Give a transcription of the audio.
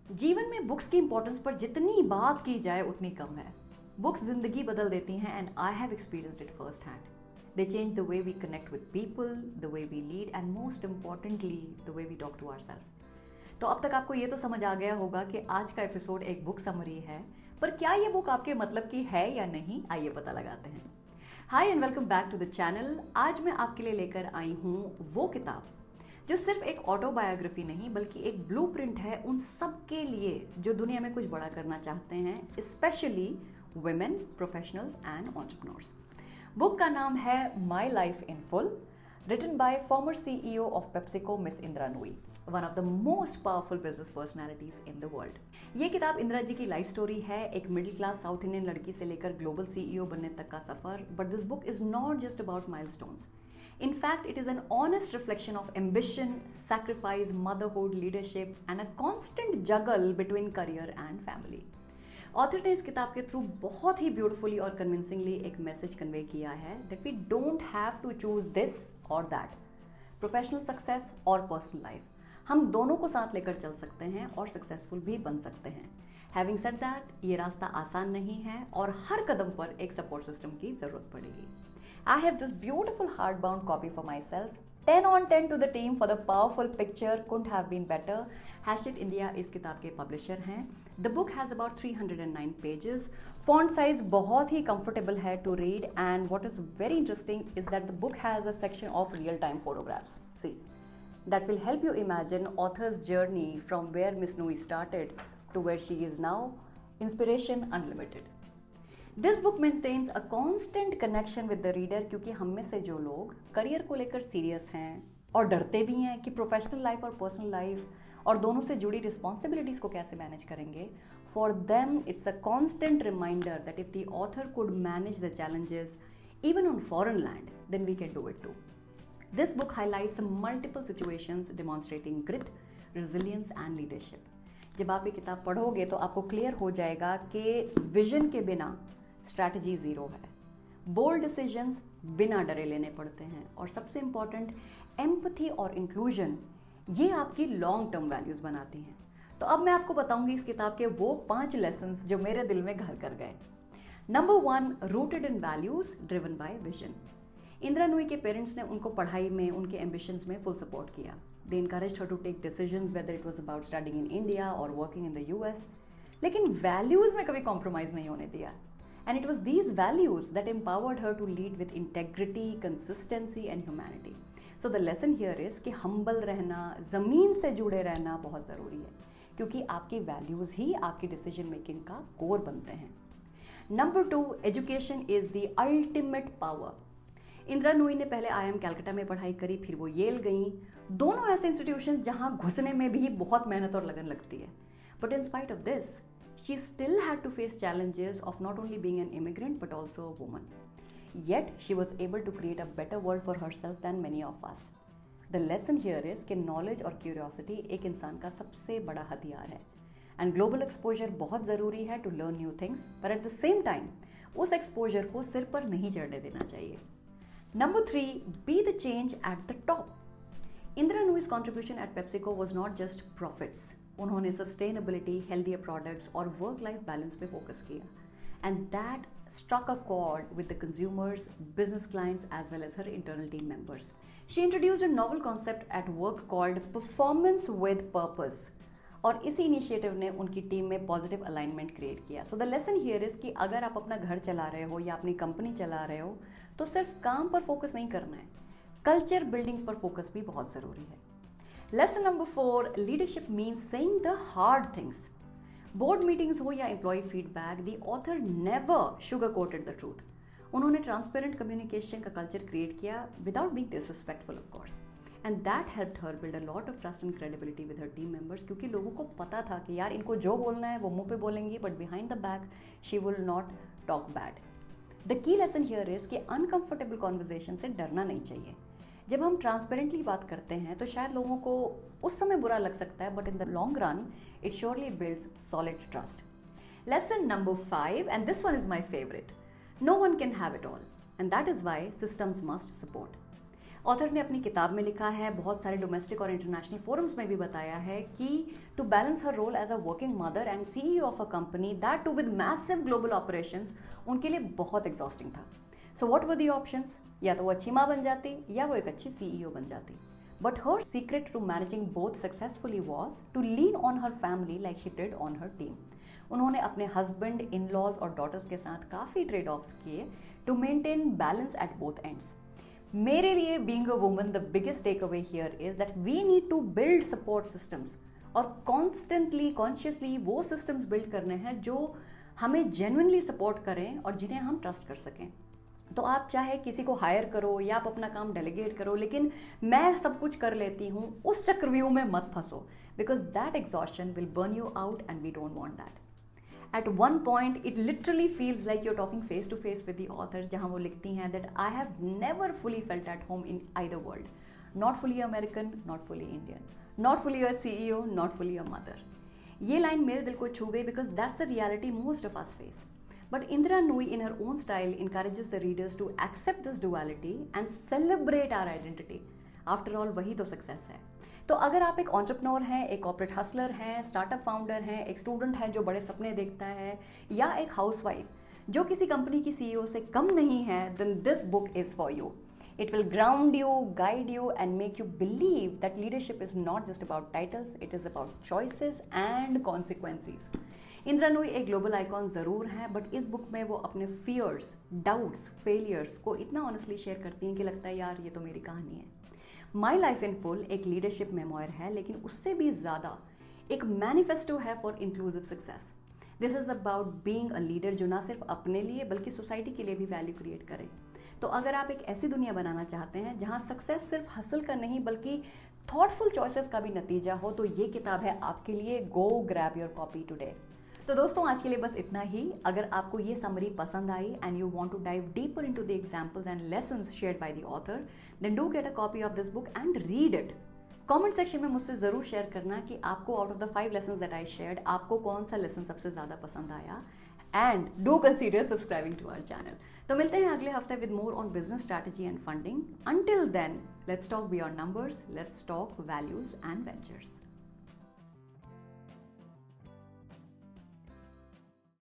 जीवन में बुक्स की इंपॉर्टेंस पर जितनी बात की जाए उतनी कम है। बुक्स जिंदगी बदल देती हैं and I have experienced it first hand. They change the way we connect with people, the way we lead and most importantly the way we talk to ourself. तो अब तक आपको ये तो समझ आ गया होगा कि आज का एपिसोड एक बुक समरी है, पर क्या ये बुक आपके मतलब की है या नहीं, आइए पता लगाते हैं। Hi and welcome back to the channel. आज मैं आपके लिए लेकर आई हूँ वो किताब जो सिर्फ एक ऑटोबायोग्राफी नहीं बल्कि एक ब्लूप्रिंट है उन सब के लिए जो दुनिया में कुछ बड़ा करना चाहते हैं, specially women professionals and entrepreneurs. Book का नाम है my life in full, written by former CEO of PepsiCo miss Indira Nooyi, one of the most powerful business personalities in the world. ये किताब इंदिरा जी की लाइफ स्टोरी है, एक मिडिल क्लास साउथ इंडियन लड़की से लेकर ग्लोबल CEO बनने तक का सफर। But this book is not just about milestones. In fact, it is an honest reflection of ambition, sacrifice, motherhood, leadership, and a constant juggle between career and family. Author ने इस किताब के through बहुत ही ब्यूटिफुली और convincingly एक message convey किया है that we don't have to choose this और दैट, प्रोफेशनल सक्सेस और पर्सनल लाइफ। हम दोनों को साथ लेकर चल सकते हैं और सक्सेसफुल भी बन सकते हैं। हैविंग सेड दैट, ये रास्ता आसान नहीं है और हर कदम पर एक सपोर्ट सिस्टम की जरूरत पड़ेगी। I have this beautiful hardbound copy for myself. 10 on 10 to the team for the powerful picture. Couldn't have been better. Hachette India इस किताब के पब्लिशर हैं. The book has about 309 pages. Font size बहुत ही comfortable है to read, and what is very interesting is that the book has a section of real-time photographs. See, that will help you imagine author's journey from where Miss Nui started to where she is now. Inspiration unlimited. This book maintains a constant connection with the reader, क्योंकि हम में से जो लोग career को लेकर serious हैं और डरते भी हैं कि प्रोफेशनल लाइफ और पर्सनल लाइफ और दोनों से जुड़ी रिस्पॉन्सिबिलिटीज को कैसे मैनेज करेंगे, for them it's a constant reminder that if the author could manage the challenges even on foreign land then we can do it too. This book highlights multiple situations demonstrating grit, resilience and leadership. जब आप ये किताब पढ़ोगे तो आपको clear हो जाएगा कि विजन के बिना स्ट्रैटेजी जीरो है, बोल्ड डिसीजंस बिना डरे लेने पड़ते हैं, और सबसे इंपॉर्टेंट एम्पैथी और इंक्लूजन, ये आपकी लॉन्ग टर्म वैल्यूज बनाती हैं। तो अब मैं आपको बताऊंगी इस किताब के वो 5 लेसन्स जो मेरे दिल में घर कर गए। Number 1, rooted in values driven by vision. Indira Nooyi के पेरेंट्स ने उनको पढ़ाई में, उनके एम्बिशंस में फुल सपोर्ट किया। They encouraged her to take decisions whether it was about studying in India और वर्किंग इन द US, लेकिन वैल्यूज में कभी कॉम्प्रोमाइज नहीं होने दिया। And it was these values that empowered her to lead with integrity, consistency and humanity. So the lesson here is कि humble रहना, ज़मीन से जुड़े रहना बहुत ज़रूरी है, क्योंकि आपकी values ही आपकी decision making का core बनते हैं। Number 2, education is the ultimate power. Indira Nooyi ने पहले IIM कैलकाटा में पढ़ाई करी, फिर वो येल गई। दोनों ऐसे इंस्टीट्यूशन जहाँ घुसने में भी बहुत मेहनत और लगन लगती है। But in spite of this, she still had to face challenges of not only being an immigrant but also a woman. Yet she was able to create a better world for herself than many of us. The lesson here is कि knowledge और curiosity एक इंसान का सबसे बड़ा हथियार है, and global exposure बहुत ज़रूरी है to learn new things, but at the same time उस exposure को सिर पर नहीं चढ़ने देना चाहिए। Number 3, be the change at the top. Indira Nooyi's contribution at PepsiCo was not just profits. उन्होंने सस्टेनेबिलिटी, हेल्दियर प्रोडक्ट्स और वर्क लाइफ बैलेंस पे फोकस किया, and that struck a chord with the consumers, business clients as well as her internal team members. She introduced a novel concept at work called performance with purpose, और इसी initiative ने उनकी team में positive alignment create किया। So the lesson here is कि अगर आप अपना घर चला रहे हो या अपनी कंपनी चला रहे हो तो सिर्फ काम पर फोकस नहीं करना है, कल्चर बिल्डिंग पर फोकस भी बहुत ज़रूरी है। Lesson number 4, leadership means saying the hard things. Board meetings हो या employee feedback, the author never sugar-coated the truth. उन्होंने transparent communication का culture create किया without being disrespectful of course. And that helped her build a lot of trust and credibility with her team members, क्योंकि लोगों को पता था कि यार इनको जो बोलना है वो मुंह पे बोलेंगी, but behind the back she will not talk bad. The key lesson here is कि uncomfortable conversation से डरना नहीं चाहिए। जब हम ट्रांसपेरेंटली बात करते हैं तो शायद लोगों को उस समय बुरा लग सकता है, but in the long run it surely builds solid trust. Lesson number 5, and this one is my favourite, no one can have it all, and that is why systems must support. Author ने अपनी किताब में लिखा है, बहुत सारे domestic और international forums में भी बताया है कि to balance her role as a working mother and CEO of a company, that too with massive global operations, उनके लिए बहुत एग्जॉस्टिंग था। So what were the options? या तो वो अच्छी माँ बन जाती या वो एक अच्छी CEO बन जाती। But her secret to managing both successfully was to lean on her family like she did on her team. उन्होंने अपने हस्बैंड, इन लॉज और डॉटर्स के साथ काफ़ी ट्रेड ऑफ्स किए to maintain balance at both ends. मेरे लिए being a woman the biggest take away here is that we need to build support systems, और कॉन्स्टेंटली कॉन्शियसली वो सिस्टम्स बिल्ड करने हैं जो हमें जेन्युइनली सपोर्ट करें और जिन्हें हम ट्रस्ट कर सकें। तो आप चाहे किसी को हायर करो या आप अपना काम डेलीगेट करो, लेकिन मैं सब कुछ कर लेती हूँ उस चक्रव्यूह में मत फंसो, because that exhaustion will burn you out and we don't want that. At one point, it literally feels like you're talking face to face with the author, जहाँ वो लिखती हैं that I have never fully felt at home in either world. Not fully American, not fully Indian, not fully a CEO, not fully a mother. ये line मेरे दिल को छू गई because that's the reality most of us face. But Indra Nooyi in her own style encourages the readers to accept this duality and celebrate our identity. After all, वही तो success है। तो अगर आप एक एंटरप्रेन्योर हैं, एक कॉर्पोरेट हसलर हैं, स्टार्टअप फाउंडर हैं, एक स्टूडेंट है जो बड़े सपने देखता है, या एक हाउसवाइफ जो किसी कंपनी की CEO से कम नहीं है, then this book is for you. It will ground you, guide you and make you believe that leadership is not just about titles, it is about choices and consequences. Indira Nooyi एक global icon ज़रूर है, but इस book में वो अपने fears, doubts, failures को इतना honestly share करती हैं कि लगता है यार ये तो मेरी कहानी है। माई लाइफ इन फुल एक लीडरशिप मेमोयर है, लेकिन उससे भी ज़्यादा एक मैनिफेस्टो है for inclusive success. This is about being a leader जो ना सिर्फ अपने लिए बल्कि सोसाइटी के लिए भी वैल्यू क्रिएट करे। तो अगर आप एक ऐसी दुनिया बनाना चाहते हैं जहां सक्सेस सिर्फ हासिल का नहीं बल्कि थॉटफुल चॉइसेस का भी नतीजा हो, तो ये किताब है आपके लिए। गो ग्रैब योर कॉपी टुडे। तो दोस्तों आज के लिए बस इतना ही। अगर आपको ये समरी पसंद आई and you want to dive deeper into the examples and lessons shared by the author, then do get a copy of this book and read it. Comment section में मुझसे जरूर शेयर करना कि आपको out of the 5 lessons that I shared, आपको कौन सा lesson सबसे ज्यादा पसंद आया। And do consider subscribing to our channel. तो मिलते हैं अगले हफ्ते with more on business strategy and funding. Until then, let's talk beyond numbers, let's talk values and ventures.